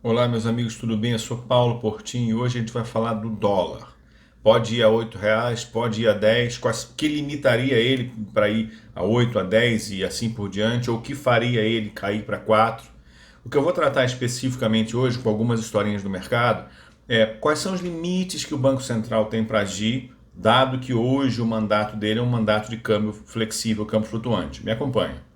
Olá, meus amigos, tudo bem? Eu sou Paulo Portinho e hoje a gente vai falar do dólar. Pode ir a R$ 8, pode ir a 10, que limitaria ele para ir a 8, a 10 e assim por diante, ou que faria ele cair para 4. O que eu vou tratar especificamente hoje, com algumas historinhas do mercado, é quais são os limites que o Banco Central tem para agir, dado que hoje o mandato dele é um mandato de câmbio flexível, câmbio flutuante. Me acompanha.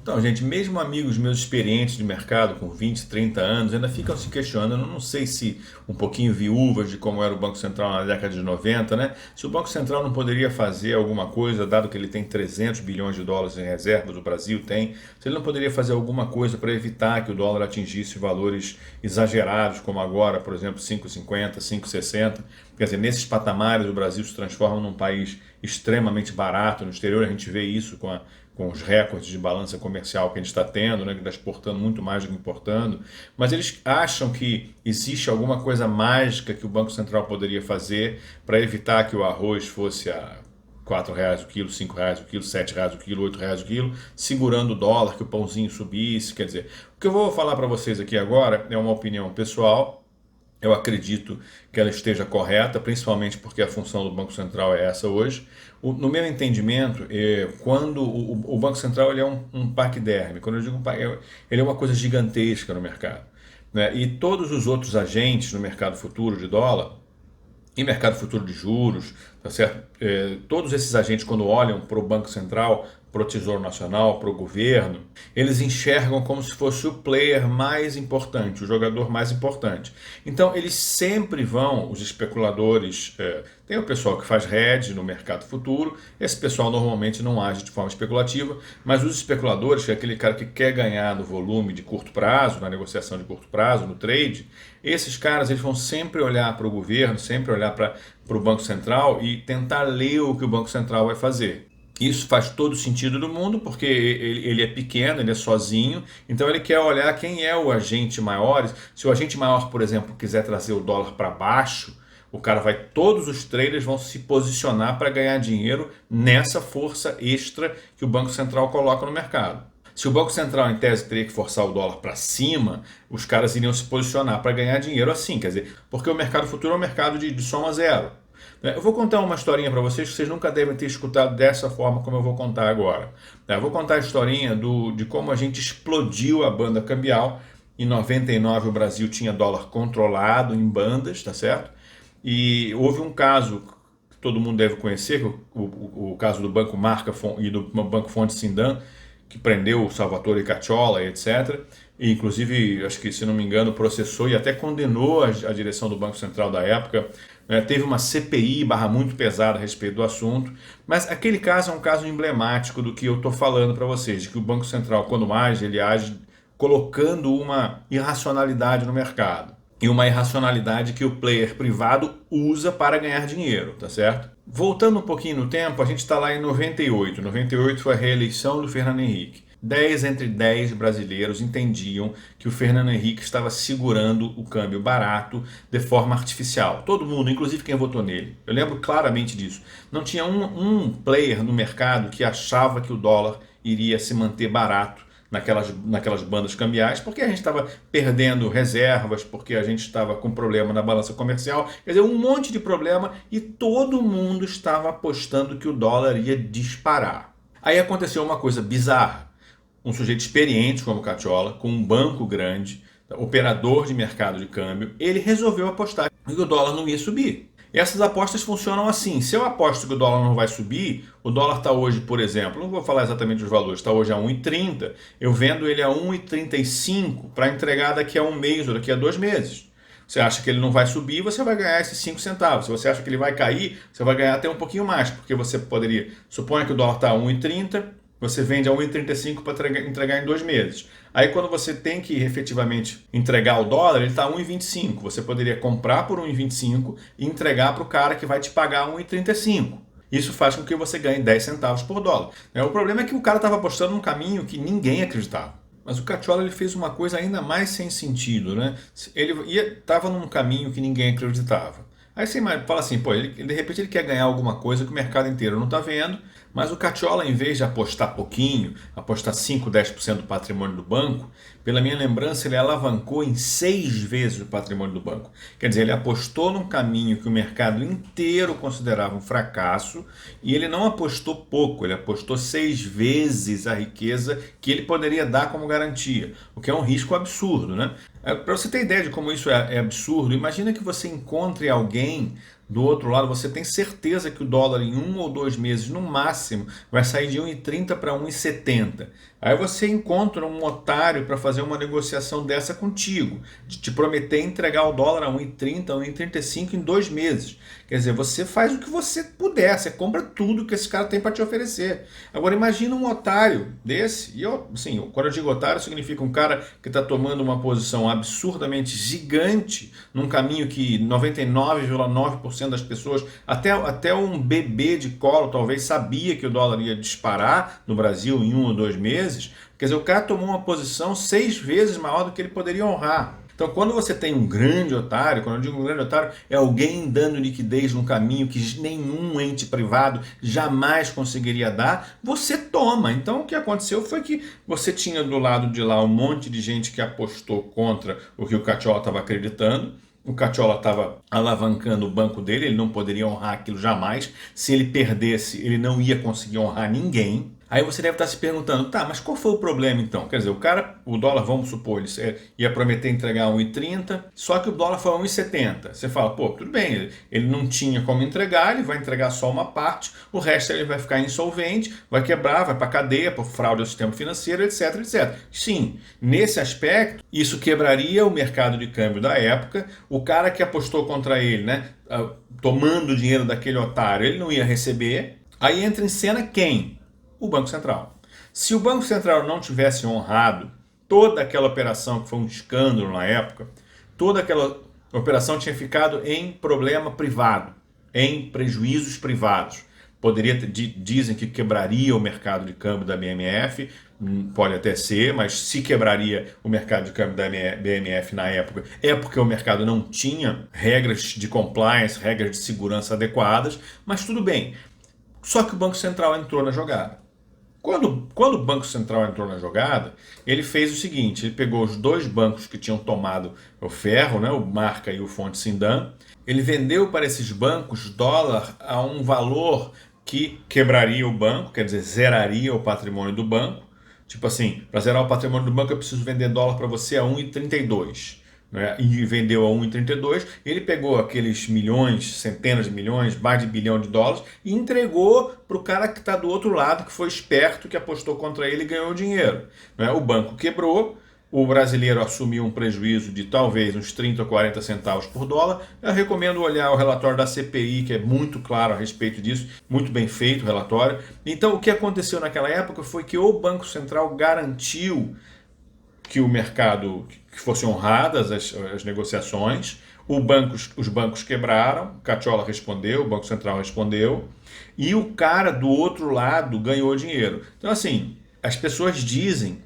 Então, gente, mesmo amigos meus experientes de mercado com 20, 30 anos ainda ficam se questionando, eu não sei se um pouquinho viúvas de como era o Banco Central na década de 90, né? Se o Banco Central não poderia fazer alguma coisa, dado que ele tem 300 bilhões de dólares em reservas, o Brasil tem, se ele não poderia fazer alguma coisa para evitar que o dólar atingisse valores exagerados, como agora, por exemplo, 5,50, 5,60. Quer dizer, nesses patamares o Brasil se transforma num país extremamente barato. No exterior a gente vê isso com os recordes de balança comercial que a gente está tendo, né, que está exportando muito mais do que importando, mas eles acham que existe alguma coisa mágica que o Banco Central poderia fazer para evitar que o arroz fosse a R$ 4 o quilo, R$ 5 o quilo, R$ 7 o quilo, R$ 8 o quilo, segurando o dólar, que o pãozinho subisse. Quer dizer, o que eu vou falar para vocês aqui agora é uma opinião pessoal. Eu acredito que ela esteja correta, principalmente porque a função do Banco Central é essa hoje. No meu entendimento, quando o Banco Central ele é um paquiderme, quando eu digo ele é uma coisa gigantesca no mercado, né? E todos os outros agentes no mercado futuro de dólar e mercado futuro de juros, tá certo? Todos esses agentes, quando olham para o Banco Central, para o Tesouro Nacional, para o governo, eles enxergam como se fosse o player mais importante, o jogador mais importante. Então, eles sempre vão, os especuladores, tem o pessoal que faz hedge no mercado futuro, esse pessoal normalmente não age de forma especulativa, mas os especuladores, que é aquele cara que quer ganhar no volume de curto prazo, na negociação de curto prazo, no trade, esses caras eles vão sempre olhar para o governo, sempre olhar para o Banco Central e tentar ler o que o Banco Central vai fazer. Isso faz todo sentido do mundo, porque ele é pequeno, ele é sozinho, então ele quer olhar quem é o agente maior. Se o agente maior, por exemplo, quiser trazer o dólar para baixo, todos os traders vão se posicionar para ganhar dinheiro nessa força extra que o Banco Central coloca no mercado. Se o Banco Central, em tese, teria que forçar o dólar para cima, os caras iriam se posicionar para ganhar dinheiro assim, quer dizer, porque o mercado futuro é um mercado de soma zero. Eu vou contar uma historinha para vocês que vocês nunca devem ter escutado dessa forma como eu vou contar agora. Eu vou contar a historinha de como a gente explodiu a banda cambial. Em 99 o Brasil tinha dólar controlado em bandas, tá certo? E houve um caso que todo mundo deve conhecer, o caso do Banco Marca e do Banco Fonte Sindan, que prendeu o Salvatore Cacciola, etc. E, inclusive, acho que, se não me engano, processou e até condenou a direção do Banco Central da época. Teve uma CPI muito pesada a respeito do assunto, mas aquele caso é um caso emblemático do que eu estou falando para vocês, de que o Banco Central, quando age, ele age colocando uma irracionalidade no mercado. E uma irracionalidade que o player privado usa para ganhar dinheiro, tá certo? Voltando um pouquinho no tempo, a gente está lá em 98. 98 foi a reeleição do Fernando Henrique. 10 entre 10 brasileiros entendiam que o Fernando Henrique estava segurando o câmbio barato de forma artificial. Todo mundo, inclusive quem votou nele. Eu lembro claramente disso. Não tinha um player no mercado que achava que o dólar iria se manter barato naquelas bandas cambiais, porque a gente estava perdendo reservas, porque a gente estava com problema na balança comercial, quer dizer, um monte de problema, e todo mundo estava apostando que o dólar ia disparar. Aí aconteceu uma coisa bizarra. Um sujeito experiente como o Cacciola, com um banco grande, operador de mercado de câmbio, ele resolveu apostar que o dólar não ia subir. E essas apostas funcionam assim. Se eu aposto que o dólar não vai subir, o dólar está hoje, por exemplo, não vou falar exatamente os valores, está hoje a 1,30, eu vendo ele a 1,35 para entregar daqui a um mês ou daqui a 2 meses. Você acha que ele não vai subir, você vai ganhar esses 5 centavos. Se você acha que ele vai cair, você vai ganhar até um pouquinho mais, porque você poderia, suponha que o dólar está a 1,30, você vende a 1,35 para entregar em 2 meses. Aí quando você tem que efetivamente entregar o dólar, ele está a 1,25. Você poderia comprar por 1,25 e entregar para o cara que vai te pagar 1,35. Isso faz com que você ganhe 10 centavos por dólar. O problema é que o cara estava apostando num caminho que ninguém acreditava. Mas o Cacciola ele fez uma coisa ainda mais sem sentido, né? Ele estava num caminho que ninguém acreditava. Aí você fala assim, pô, de repente ele quer ganhar alguma coisa que o mercado inteiro não está vendo, mas o Cacciola, em vez de apostar pouquinho, apostar 5, 10% do patrimônio do banco, pela minha lembrança, ele alavancou em 6 vezes o patrimônio do banco. Quer dizer, ele apostou num caminho que o mercado inteiro considerava um fracasso e ele não apostou pouco, ele apostou 6 vezes a riqueza que ele poderia dar como garantia, o que é um risco absurdo, né? Para você ter ideia de como isso é absurdo, imagina que você encontre alguém do outro lado, você tem certeza que o dólar em 1 ou 2 meses, no máximo, vai sair de 1,30 para 1,70. Aí você encontra um otário para fazer uma negociação dessa contigo, de te prometer entregar o dólar a 1,30, 1,35 em 2 meses. Quer dizer, você faz o que você puder, você compra tudo que esse cara tem para te oferecer. Agora imagina um otário desse, e eu, assim, quando eu digo otário, significa um cara que está tomando uma posição absurdamente gigante num caminho que 99,9% das pessoas, até um bebê de colo talvez sabia que o dólar ia disparar no Brasil em 1 ou 2 meses. Quer dizer, o cara tomou uma posição 6 vezes maior do que ele poderia honrar. Então, quando você tem um grande otário, quando eu digo um grande otário, é alguém dando liquidez num caminho que nenhum ente privado jamais conseguiria dar, você toma. Então, o que aconteceu foi que você tinha do lado de lá um monte de gente que apostou contra o que o Cacciola estava acreditando. O Cacciola estava alavancando o banco dele, ele não poderia honrar aquilo jamais. Se ele perdesse, ele não ia conseguir honrar ninguém. Aí você deve estar se perguntando, tá, mas qual foi o problema então? Quer dizer, o dólar, vamos supor, ele ia prometer entregar 1,30, só que o dólar foi 1,70. Você fala, pô, tudo bem, ele não tinha como entregar, ele vai entregar só uma parte, o resto ele vai ficar insolvente, vai quebrar, vai para cadeia por fraude ao sistema financeiro, etc, etc. Sim, nesse aspecto, isso quebraria o mercado de câmbio da época, o cara que apostou contra ele, né, tomando o dinheiro daquele otário, ele não ia receber. Aí entra em cena quem? O Banco Central. Se o Banco Central não tivesse honrado toda aquela operação, que foi um escândalo na época, toda aquela operação tinha ficado em problema privado, em prejuízos privados. Dizem que quebraria o mercado de câmbio da BMF, pode até ser, mas se quebraria o mercado de câmbio da BMF na época, é porque o mercado não tinha regras de compliance, regras de segurança adequadas, mas tudo bem. Só que o Banco Central entrou na jogada. Quando o Banco Central entrou na jogada, ele fez o seguinte, ele pegou os 2 bancos que tinham tomado o ferro, né, o Marca e o Fonte Sindan, ele vendeu para esses bancos dólar a um valor que quebraria o banco, quer dizer, zeraria o patrimônio do banco. Tipo assim, para zerar o patrimônio do banco eu preciso vender dólar para você a 1,32. Né, e vendeu a 1,32, ele pegou aqueles milhões, centenas de milhões, mais de bilhão de dólares e entregou para o cara que está do outro lado, que foi esperto, que apostou contra ele e ganhou dinheiro. Né, o banco quebrou, o brasileiro assumiu um prejuízo de talvez uns 30 ou 40 centavos por dólar. Eu recomendo olhar o relatório da CPI, que é muito claro a respeito disso, muito bem feito o relatório. Então, o que aconteceu naquela época foi que o Banco Central garantiu que o mercado, que fossem honradas as negociações, os bancos quebraram, Cacciola respondeu, o Banco Central respondeu, e o cara do outro lado ganhou dinheiro. Então, assim, as pessoas dizem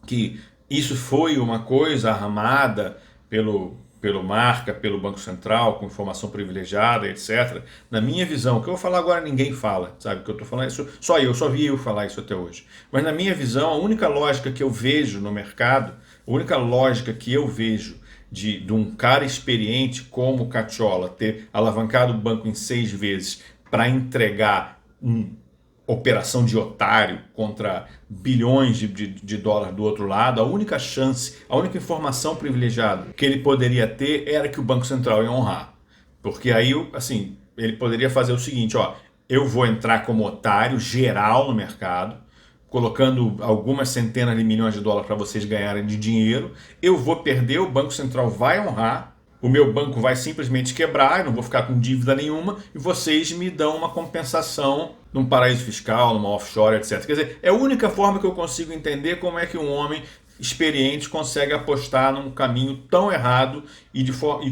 que isso foi uma coisa armada pelo Marca, pelo Banco Central, com informação privilegiada, etc. Na minha visão, o que eu vou falar agora ninguém fala, sabe? O que eu estou falando isso, só vi eu falar isso até hoje. Mas na minha visão, a única lógica que eu vejo no mercado, a única lógica que eu vejo de um cara experiente como o Cacciola ter alavancado o banco em 6 vezes para entregar operação de otário contra bilhões de dólares do outro lado, a única chance, a única informação privilegiada que ele poderia ter era que o Banco Central ia honrar. Porque aí, assim, ele poderia fazer o seguinte, ó, eu vou entrar como otário geral no mercado, colocando algumas centenas de milhões de dólares para vocês ganharem de dinheiro, eu vou perder, o Banco Central vai honrar, o meu banco vai simplesmente quebrar, eu não vou ficar com dívida nenhuma, e vocês me dão uma compensação num paraíso fiscal, numa offshore, etc. Quer dizer, é a única forma que eu consigo entender como é que um homem experiente consegue apostar num caminho tão errado e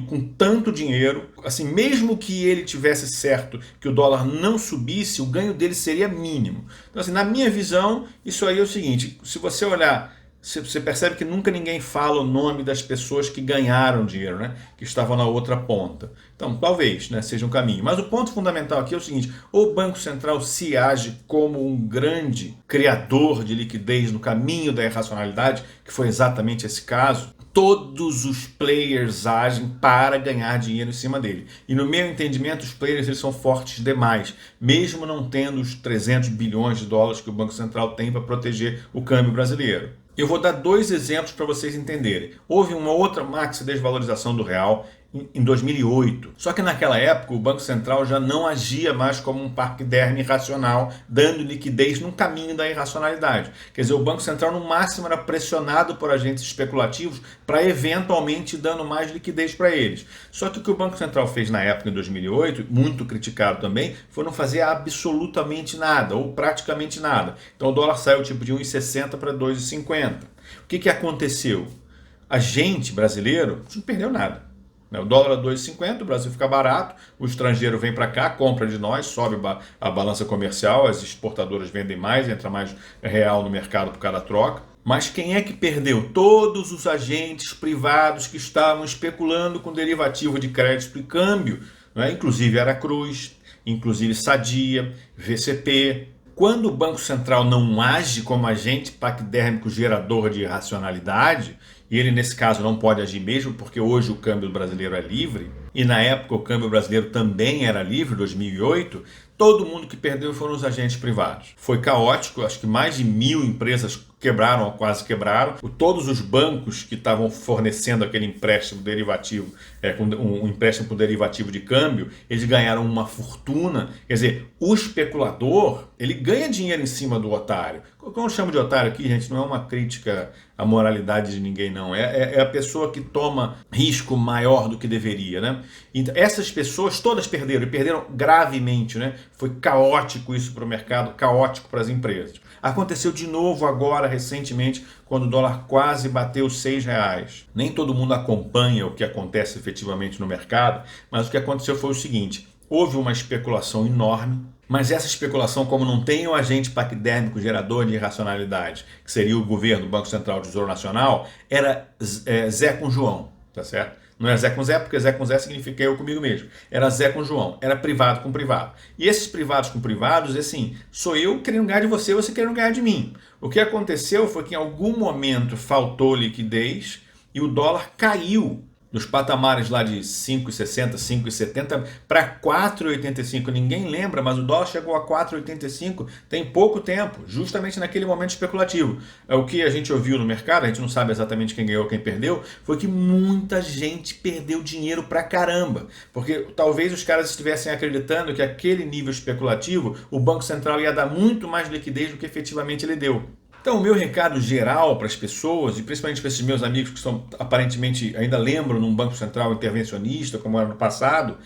com tanto dinheiro. Assim, mesmo que ele tivesse certo que o dólar não subisse, o ganho dele seria mínimo. Então, assim, na minha visão, isso aí é o seguinte, se você olhar você percebe que nunca ninguém fala o nome das pessoas que ganharam dinheiro, né? Que estavam na outra ponta. Então, talvez, né, seja um caminho. Mas o ponto fundamental aqui é o seguinte: o Banco Central se age como um grande criador de liquidez no caminho da irracionalidade, que foi exatamente esse caso. Todos os players agem para ganhar dinheiro em cima dele. E no meu entendimento, os players eles são fortes demais, mesmo não tendo os 300 bilhões de dólares que o Banco Central tem para proteger o câmbio brasileiro. Eu vou dar dois exemplos para vocês entenderem. Houve uma outra maxi desvalorização do real em 2008. Só que naquela época o Banco Central já não agia mais como um paquiderme irracional, dando liquidez no caminho da irracionalidade. Quer dizer, o Banco Central no máximo era pressionado por agentes especulativos para eventualmente dando mais liquidez para eles. Só que o que o Banco Central fez na época, em 2008, muito criticado também, foi não fazer absolutamente nada, ou praticamente nada. Então o dólar saiu tipo de 1,60 para 2,50. O que aconteceu? A gente brasileiro não perdeu nada. O dólar a 2,50, o Brasil fica barato, o estrangeiro vem para cá, compra de nós, sobe a balança comercial, as exportadoras vendem mais, entra mais real no mercado por cada troca. Mas quem é que perdeu? Todos os agentes privados que estavam especulando com derivativo de crédito e câmbio, né? Inclusive Aracruz, inclusive Sadia, VCP. Quando o Banco Central não age como agente paquidérmico gerador de irracionalidade, e ele nesse caso não pode agir mesmo porque hoje o câmbio brasileiro é livre, e na época o câmbio brasileiro também era livre, 2008, todo mundo que perdeu foram os agentes privados. Foi caótico, acho que mais de 1.000 empresas quebraram ou quase quebraram. Todos os bancos que estavam fornecendo aquele empréstimo derivativo, um empréstimo com derivativo de câmbio, eles ganharam uma fortuna. Quer dizer, o especulador, ele ganha dinheiro em cima do otário. Como eu chamo de otário aqui, gente, não é uma crítica à moralidade de ninguém, não. É a pessoa que toma risco maior do que deveria, né? Então, essas pessoas todas perderam, e perderam gravemente, né? Foi caótico isso para o mercado, caótico para as empresas. Aconteceu de novo agora, recentemente, quando o dólar quase bateu R$6. Nem todo mundo acompanha o que acontece efetivamente no mercado, mas o que aconteceu foi o seguinte: houve uma especulação enorme, mas essa especulação, como não tem o agente paquidérmico gerador de irracionalidade, que seria o governo, o Banco Central, o Tesouro Nacional, era Zé com João, tá certo? Não é Zé com Zé, porque Zé com Zé significa eu comigo mesmo. Era Zé com João, era privado com privado. E esses privados com privados, assim, sou eu querendo ganhar de você, você querendo ganhar de mim. O que aconteceu foi que em algum momento faltou liquidez e o dólar caiu dos patamares lá de 5,60, 5,70 para 4,85. Ninguém lembra, mas o dólar chegou a 4,85 tem pouco tempo, justamente naquele momento especulativo. O que a gente ouviu no mercado, a gente não sabe exatamente quem ganhou, quem perdeu, foi que muita gente perdeu dinheiro pra caramba, porque talvez os caras estivessem acreditando que aquele nível especulativo, o Banco Central ia dar muito mais liquidez do que efetivamente ele deu. Então, o meu recado geral para as pessoas, e principalmente para esses meus amigos que são, aparentemente ainda lembram num Banco Central intervencionista, como era no passado,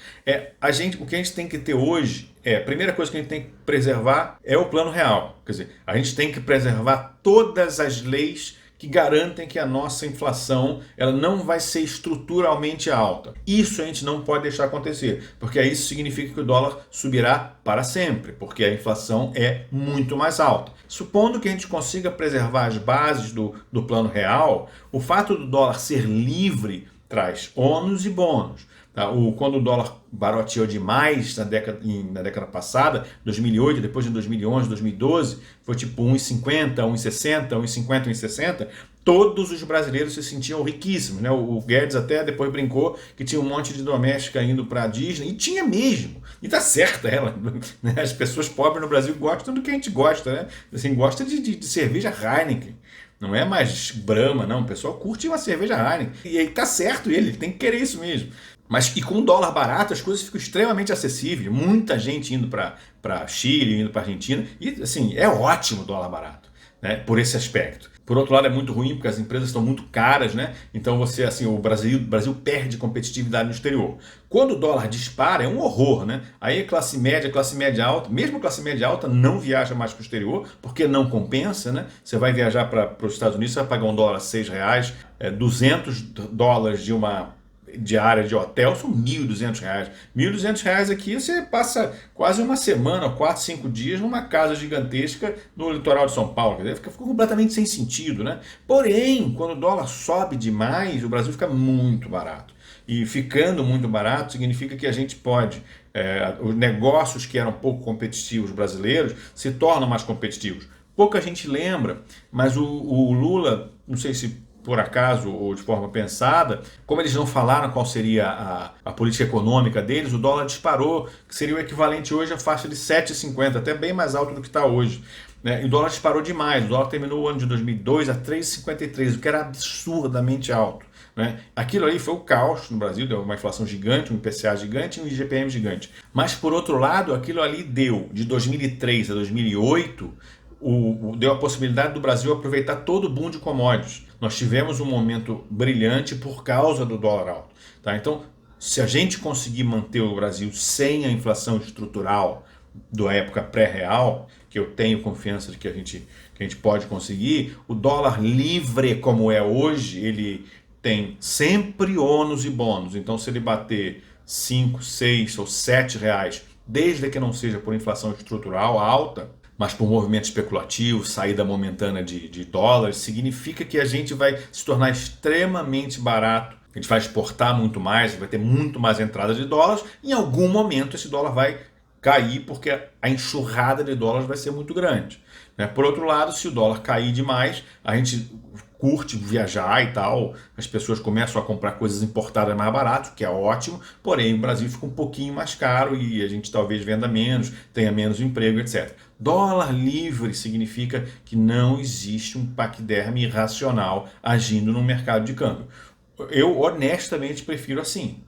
o que a gente tem que ter hoje a primeira coisa que a gente tem que preservar é o plano real. Quer dizer, a gente tem que preservar todas as leis que garantem que a nossa inflação ela não vai ser estruturalmente alta. Isso a gente não pode deixar acontecer, porque isso significa que o dólar subirá para sempre, porque a inflação é muito mais alta. Supondo que a gente consiga preservar as bases do plano real, o fato do dólar ser livre traz ônus e bônus. Tá? Quando o dólar barateou demais na década passada, 2008, depois de 2011, 2012, foi tipo 1,50, 1,60, 1,50, 1,60, todos os brasileiros se sentiam riquíssimos. Né? O Guedes até depois brincou que tinha um monte de doméstica indo para a Disney, e tinha mesmo. E tá certa ela. Né? As pessoas pobres no Brasil gostam do que a gente gosta, né? Assim, gosta de cerveja Heineken. Não é mais Brahma, não. O pessoal curte uma cerveja Heineken. E aí tá certo ele tem que querer isso mesmo. Mas e com o dólar barato, as coisas ficam extremamente acessíveis. Muita gente indo para Chile, indo para Argentina. E assim, é ótimo o dólar barato, né? Por esse aspecto. Por outro lado, é muito ruim porque as empresas estão muito caras, né? Então o Brasil perde competitividade no exterior. Quando o dólar dispara, é um horror, né? Aí a classe média alta, mesmo a classe média alta não viaja mais para o exterior, porque não compensa, né? Você vai viajar para os Estados Unidos, você vai pagar um dólar a R$6, $200 de uma diária de hotel são R$ 1.200. R$ 1.200 aqui você passa quase uma semana, 4, 5 dias numa casa gigantesca no litoral de São Paulo. Quer dizer, ficou completamente sem sentido, né? Porém, quando o dólar sobe demais, o Brasil fica muito barato. E ficando muito barato significa que a gente pode, os negócios que eram pouco competitivos brasileiros se tornam mais competitivos. Pouca gente lembra, mas o Lula, não sei se por acaso ou de forma pensada, como eles não falaram qual seria a política econômica deles, o dólar disparou, que seria o equivalente hoje à faixa de 7,50, até bem mais alto do que está hoje. Né? E o dólar disparou demais, o dólar terminou o ano de 2002 a 3,53, o que era absurdamente alto. Né? Aquilo ali foi o caos no Brasil, deu uma inflação gigante, um IPCA gigante e um IGPM gigante. Mas, por outro lado, aquilo ali deu, de 2003 a 2008, deu a possibilidade do Brasil aproveitar todo o boom de commodities. Nós tivemos um momento brilhante por causa do dólar alto. Tá? Então, se a gente conseguir manter o Brasil sem a inflação estrutural da época pré-real, que eu tenho confiança de que a gente pode conseguir, o dólar livre como é hoje, ele tem sempre ônus e bônus. Então, se ele bater 5, 6 ou 7 reais, desde que não seja por inflação estrutural alta, mas por movimento especulativo, saída momentânea de dólares, significa que a gente vai se tornar extremamente barato. A gente vai exportar muito mais, vai ter muito mais entrada de dólares. Em algum momento esse dólar vai cair porque a enxurrada de dólares vai ser muito grande. Por outro lado, se o dólar cair demais, a gente curte viajar e tal, as pessoas começam a comprar coisas importadas mais barato, que é ótimo, porém o Brasil fica um pouquinho mais caro e a gente talvez venda menos, tenha menos emprego, etc. Dólar livre significa que não existe um paquiderme irracional agindo no mercado de câmbio. Eu honestamente prefiro assim.